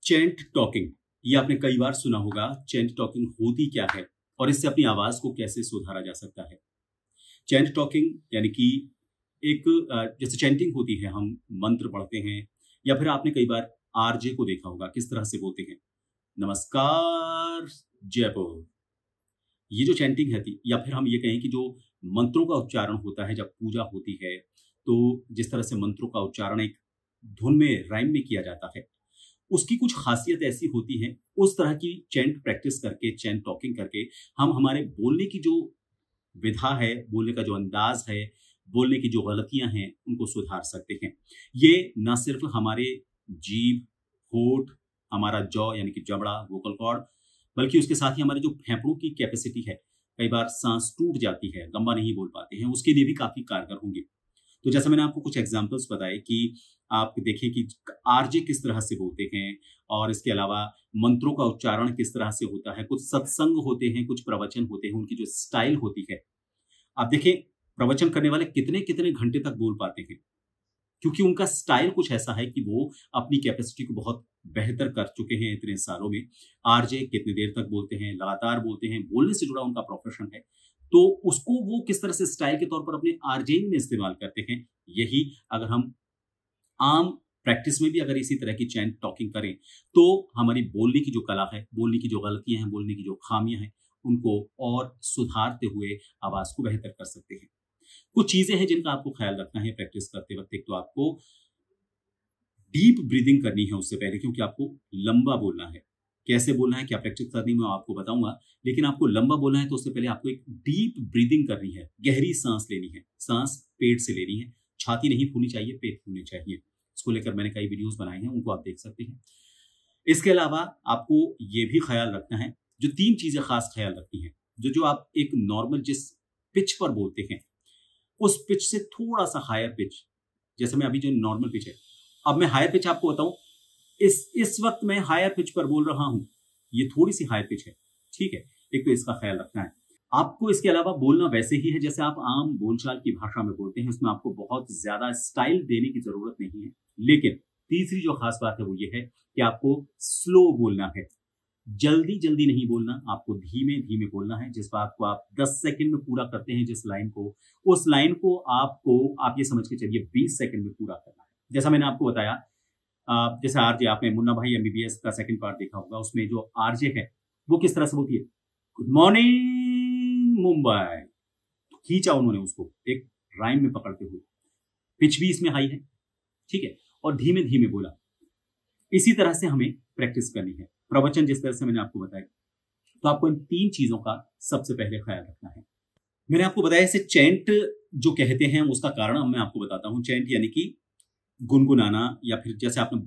Chant talking, ये आपने कई बार सुना होगा। चैंट टॉकिंग होती क्या है और इससे अपनी आवाज को कैसे सुधारा जा सकता है। चैंट टॉकिंग यानी कि एक जैसे चैंटिंग होती है, हम मंत्र पढ़ते हैं, या फिर आपने कई बार आरजे को देखा होगा किस तरह से बोलते हैं, नमस्कार जयपुर। ये जो चैंटिंग है थी, या फिर हम ये कहें कि जो मंत्रों का उच्चारण होता है जब पूजा होती है, तो जिस तरह से मंत्रों का उच्चारण एक धुन में, राइम में किया जाता है, उसकी कुछ खासियत ऐसी होती है। उस तरह की चैंट प्रैक्टिस करके, चैंट टॉकिंग करके हम हमारे बोलने की जो विधा है, बोलने का जो अंदाज है, बोलने की जो गलतियां हैं, उनको सुधार सकते हैं। ये ना सिर्फ हमारे जीभ, होठ, हमारा जॉ यानी कि जबड़ा, वोकल कॉर्ड, बल्कि उसके साथ ही हमारे जो फेफड़ों की कैपेसिटी है, कई बार सांस टूट जाती है, लंबा नहीं बोल पाते हैं, उसके लिए भी काफी कारगर होंगे। तो जैसे मैंने आपको कुछ एग्जांपल्स बताए कि आप देखें कि आरजे किस तरह से बोलते हैं, और इसके अलावा मंत्रों का उच्चारण किस तरह से होता है, कुछ सत्संग होते हैं, कुछ प्रवचन होते हैं, उनकी जो स्टाइल होती है। आप देखें प्रवचन करने वाले कितने कितने घंटे तक बोल पाते हैं, क्योंकि उनका स्टाइल कुछ ऐसा है कि वो अपनी कैपेसिटी को बहुत बेहतर कर चुके हैं इतने सालों में। आरजे कितनी देर तक बोलते हैं, लगातार बोलते हैं, बोलने से जुड़ा उनका प्रोफेशन है, तो उसको वो किस तरह से स्टाइल के तौर पर अपने आरजेइंग में इस्तेमाल करते हैं। यही अगर हम आम प्रैक्टिस में भी अगर इसी तरह की चैंट टॉकिंग करें, तो हमारी बोलने की जो कला है, बोलने की जो गलतियां हैं, बोलने की जो खामियां हैं, उनको और सुधारते हुए आवाज को बेहतर कर सकते हैं। कुछ चीजें हैं जिनका आपको ख्याल रखना है प्रैक्टिस करते वक्त। एक तो आपको डीप ब्रीदिंग करनी है उससे पहले, क्योंकि आपको लंबा बोलना है। कैसे बोलना है, क्या प्रैक्टिस करनी है, मैं आपको बताऊंगा, लेकिन आपको लंबा बोलना है तो उससे पहले आपको एक डीप ब्रीदिंग करनी है, गहरी सांस लेनी है। सांस पेट से लेनी है, छाती नहीं फूलनी चाहिए, पेट फूलनी चाहिए। इसको लेकर मैंने कई वीडियोस बनाए हैं, उनको आप देख सकते हैं। इसके अलावा आपको ये भी ख्याल रखना है, जो 3 चीजें खास ख्याल रखनी है, जो आप एक नॉर्मल जिस पिच पर बोलते हैं, उस पिच से थोड़ा सा हायर पिच, जैसे मैं अभी जो नॉर्मल पिच है, अब मैं हायर पिच आपको बताऊं, इस वक्त मैं हायर पिच पर बोल रहा हूं, ये थोड़ी सी हायर पिच है, ठीक है। एक तो इसका ख्याल रखना है आपको। इसके अलावा बोलना वैसे ही है जैसे आप आम बोलचाल की भाषा में बोलते हैं, उसमें आपको बहुत ज्यादा स्टाइल देने की जरूरत नहीं है। लेकिन तीसरी जो खास बात है वो ये है कि आपको स्लो बोलना है, जल्दी जल्दी नहीं बोलना, आपको धीमे धीमे बोलना है। जिस बात को आप 10 सेकंड में पूरा करते हैं, जिस लाइन को, उस लाइन को आप ये समझ के चलिए 20 सेकंड में पूरा करना है। जैसा मैंने आपको बताया, जैसे आरजे, आपने मुन्ना भाई एमबीबीएस का सेकंड पार्ट देखा होगा, उसमें जो आरजे है वो किस तरह से बोलती है, गुड मॉर्निंग मुंबई, खींचा उन्होंने उसको एक राइम में पकड़ते हुए, पिच भी इसमें हाई है, ठीक है, और धीमे धीमे बोला। इसी तरह से हमें प्रैक्टिस करनी है। प्रवचन जिस तरह से मैंने आपको बताया, तो आपको इन 3 चीजों का सबसे पहले ख्याल रखना है। मैंने आपको बताया इसे चैंट जो कहते हैं उसका कारण मैं आपको बताता हूं। चैंट यानी कि गुनगुनाना, या फिर जैसे आपने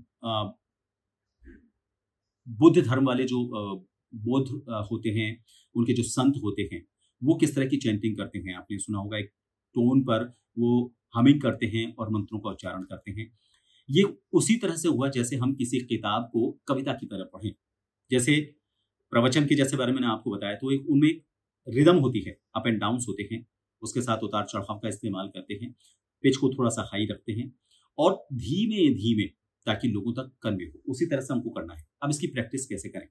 बुद्ध धर्म वाले जो बौद्ध होते हैं, उनके जो संत होते हैं, वो किस तरह की चैंटिंग करते हैं, आपने सुना होगा, एक टोन पर वो हमिंग करते हैं और मंत्रों का उच्चारण करते हैं। ये उसी तरह से हुआ जैसे हम किसी किताब को कविता की तरह पढ़ें। जैसे प्रवचन के जैसे बारे में मैंने आपको बताया, तो एक उनमें रिदम होती है, अप एंड डाउन्स होते हैं, उसके साथ उतार चढ़ाव का इस्तेमाल करते हैं, पिच को थोड़ा सा हाई रखते हैं, और धीमे धीमे, ताकि लोगों तक कन्वे हो। उसी तरह से हमको करना है। अब इसकी प्रैक्टिस कैसे करें?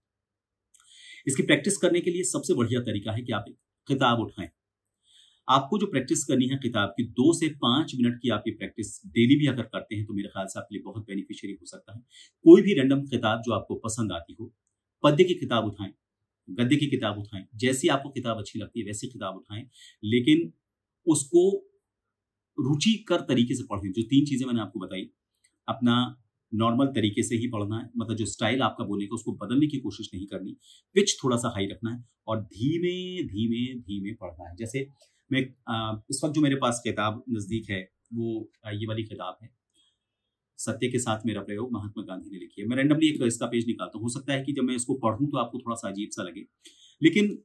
इसकी प्रैक्टिस करने के लिए सबसे बढ़िया तरीका है कि आप एक किताब उठाएं। आपको जो प्रैक्टिस करनी है किताब की, 2 से 5 मिनट की आपकी प्रैक्टिस डेली भी अगर करते हैं तो मेरे ख्याल से आपके लिए बहुत बेनिफिशियरी हो सकता है। कोई भी रैंडम किताब जो आपको पसंद आती हो, पद्य की किताब उठाएं, गद्य की किताब उठाएं, जैसी आपको किताब अच्छी लगती है वैसी किताब उठाएं, लेकिन उसको रुचिकर तरीके से पढ़ें। जो 3 चीजें मैंने आपको बताई, अपना नॉर्मल तरीके से ही पढ़ना है, मतलब जो स्टाइल आपका बोलने का उसको बदलने की कोशिश नहीं करनी, पिच थोड़ा सा हाई रखना है, और धीमे धीमे धीमे पढ़ना है। जैसे मैं इस वक्त जो मेरे पास किताब नजदीक है, वो ये वाली किताब है, सत्य के साथ मेरा प्रयोग, महात्मा गांधी ने लिखी है। मैं रैंडमली एक इसका पेज निकालता हूँ। हो सकता है कि जब मैं इसको पढ़ूं तो आपको थोड़ा सा अजीब सा लगे, लेकिन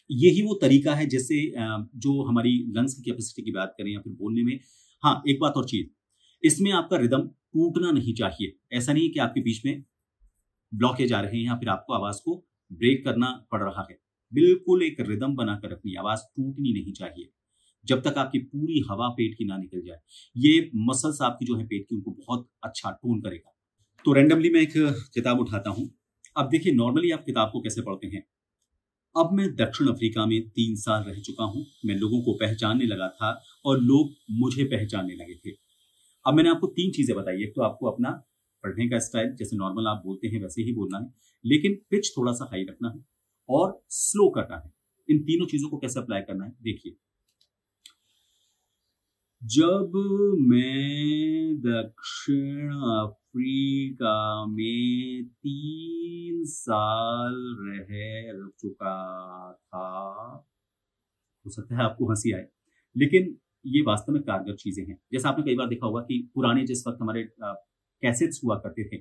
यही वो तरीका है जिससे जो हमारी लंग्स की कैपेसिटी की बात करें या फिर बोलने में। हाँ, एक बात और चीज, इसमें आपका रिदम टूटना नहीं चाहिए। ऐसा नहीं है कि आपके बीच में ब्लॉकेज आ रहे हैं या फिर आपको आवाज को ब्रेक करना पड़ रहा है। बिल्कुल एक रिदम बनाकर रखनी, आवाज टूटनी नहीं चाहिए जब तक आपकी पूरी हवा पेट की ना निकल जाए। ये मसल्स आपकी जो है पेट की, उनको बहुत अच्छा टोन करेगा। तो रैंडमली मैं एक किताब उठाता हूं। अब देखिए, नॉर्मली आप किताब को कैसे पढ़ते हैं। अब मैं दक्षिण अफ्रीका में 3 साल रह चुका हूं। मैं लोगों को पहचानने लगा था और लोग मुझे पहचानने लगे थे। अब मैंने आपको 3 चीजें बताई। एक तो आपको अपना पढ़ने का स्टाइल, जैसे नॉर्मल आप बोलते हैं वैसे ही बोलना है, लेकिन पिच थोड़ा सा हाई रखना है और स्लो करना है। इन तीनों चीजों को कैसे अप्लाई करना है, देखिए। जब मैं दक्षिण अफ्रीका में 3 साल रह चुका था, हो सकता है आपको हंसी आए, लेकिन ये वास्तव में कारगर चीजें हैं। जैसा आपने कई बार देखा होगा कि पुराने जिस वक्त हमारे कैसेट्स हुआ करते थे,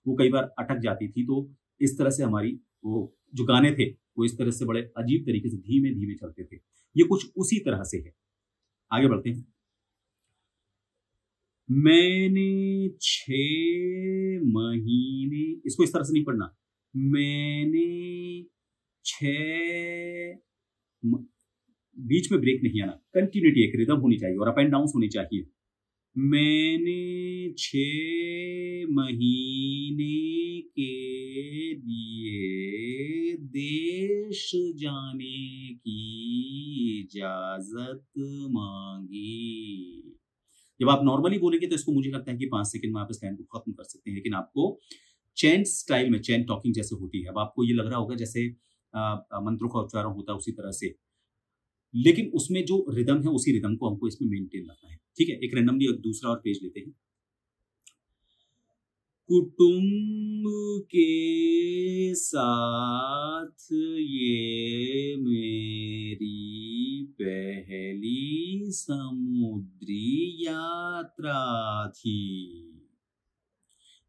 वो कई बार अटक जाती थी, तो इस तरह से हमारी वो जो गाने थे वो इस तरह से बड़े अजीब तरीके से धीमे धीमे चलते थे। ये कुछ उसी तरह से है। आगे बढ़ते हैं। मैंने 6 महीने, इसको इस तरह से नहीं पढ़ना। मैंने 6 बीच में ब्रेक नहीं आना, कंटिन्यूटी, एक रिदम होनी चाहिए और अप एंड डाउन होनी चाहिए। मैंने 6 महीने के लिए देश जाने की इजाजत मांगी। जब आप नॉर्मली बोलेंगे तो इसको मुझे लगता है कि 5 सेकंड में आप इस लाइन को खत्म कर सकते हैं, लेकिन आपको चैंट स्टाइल में, चैंट टॉकिंग जैसे होती है, अब आपको ये लग रहा होगा जैसे मंत्रों का उच्चारण होता है उसी तरह से, लेकिन उसमें जो रिदम है उसी रिदम को हमको इसमें मेंटेन रखना है। ठीक है, एक रैंडमली एक दूसरा और पेज लेते हैं। कुटुंब के साथ ये मेरी पहली समुद्री यात्रा थी।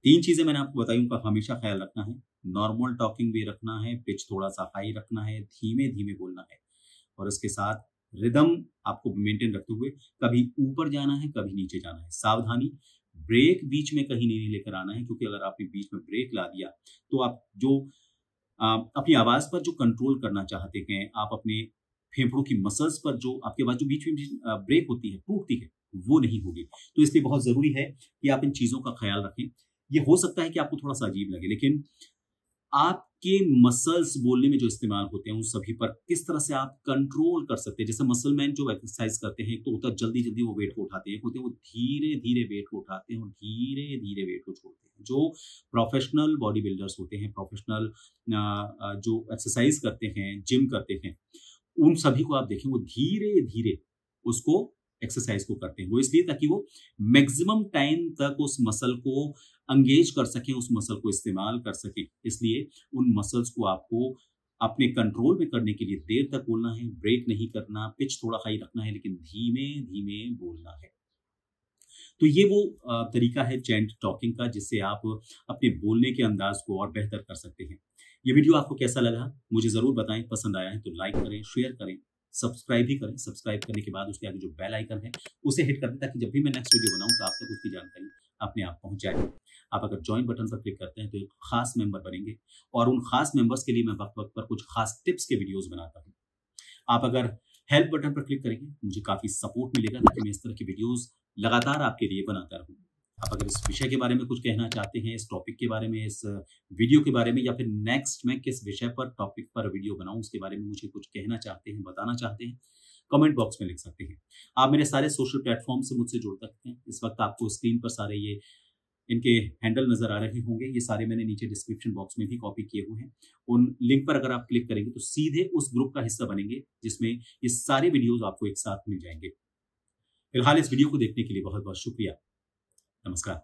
3 चीजें मैंने आपको बताई, उनका हमेशा ख्याल रखना है। नॉर्मल टॉकिंग भी रखना है, पिच थोड़ा सा हाई रखना है, धीमे धीमे बोलना है और उसके साथ रिदम आपको मेंटेन रखते हुए कभी ऊपर जाना है, कभी नीचे जाना है। सावधानी, ब्रेक बीच में कहीं नहीं लेकर आना है, क्योंकि अगर आपने बीच में ब्रेक ला दिया तो आप जो अपनी आवाज पर जो कंट्रोल करना चाहते हैं, आप अपने फेफड़ों की मसल्स पर जो आपकी आवाज जो बीच में ब्रेक होती है, टूटती है, वो नहीं होगी। तो इसलिए बहुत जरूरी है कि आप इन चीजों का ख्याल रखें। ये हो सकता है कि आपको थोड़ा सा अजीब लगे, लेकिन आपके मसल्स बोलने में जो इस्तेमाल होते हैं उन सभी पर किस तरह से आप कंट्रोल कर सकते हैं। जैसे मसल मैन जो एक्सरसाइज करते हैं, एक तो होता है जल्दी जल्दी वो वेट को उठाते हैं, एक होते हैं वो धीरे धीरे वेट को उठाते हैं और धीरे धीरे वेट को छोड़ते हैं। जो प्रोफेशनल बॉडी बिल्डर्स होते हैं, प्रोफेशनल जो एक्सरसाइज करते हैं, जिम करते हैं, उन सभी को आप देखें वो धीरे धीरे उसको एक्सरसाइज को करते हैं। वो इसलिए ताकि वो मैक्सिमम टाइम तक उस मसल को एंगेज कर सकें, उस मसल को इस्तेमाल कर सकें। इसलिए उन मसल्स को आपको अपने कंट्रोल में करने के लिए देर तक बोलना है, ब्रेक नहीं करना, पिच थोड़ा हाई रखना है, लेकिन धीमे धीमे बोलना है। तो ये वो तरीका है चैंट टॉकिंग का, जिससे आप अपने बोलने के अंदाज को और बेहतर कर सकते हैं। ये वीडियो आपको कैसा लगा मुझे जरूर बताएं। पसंद आया है तो लाइक करें, शेयर करें, सब्सक्राइब भी करें। सब्सक्राइब करने के बाद उसके आगे जो बेल आइकन है उसे हिट कर दें, ताकि जब भी मैं नेक्स्ट वीडियो बनाऊं तो आप तक उसकी जानकारी अपने आप पहुंच जाए। आप अगर ज्वाइन बटन पर क्लिक करते हैं तो एक खास मेंबर बनेंगे और उन खास मेंबर्स के लिए मैं वक्त वक्त पर कुछ खास टिप्स के वीडियोस बनाता हूं। आप अगर हेल्प बटन पर क्लिक करेंगे मुझे काफी सपोर्ट मिलेगा, ताकि मैं इस तरह की वीडियोस लगातार आपके लिए बनाता रहूं। आप अगर इस विषय के बारे में कुछ कहना चाहते हैं, इस टॉपिक के बारे में, इस वीडियो के बारे में, या फिर नेक्स्ट मैं किस विषय पर, टॉपिक पर वीडियो बनाऊं, उसके बारे में मुझे कुछ कहना चाहते हैं, बताना चाहते हैं, कमेंट बॉक्स में लिख सकते हैं। आप मेरे सारे सोशल प्लेटफॉर्म से मुझसे जुड़ सकते हैं। इस वक्त आपको स्क्रीन पर सारे ये इनके हैंडल नजर आ रहे होंगे, ये सारे मैंने नीचे डिस्क्रिप्शन बॉक्स में भी कॉपी किए हुए हैं। उन लिंक पर अगर आप क्लिक करेंगे तो सीधे उस ग्रुप का हिस्सा बनेंगे, जिसमें ये सारे वीडियोस आपको एक साथ मिल जाएंगे। फिलहाल इस वीडियो को देखने के लिए बहुत बहुत शुक्रिया। नमस्कार।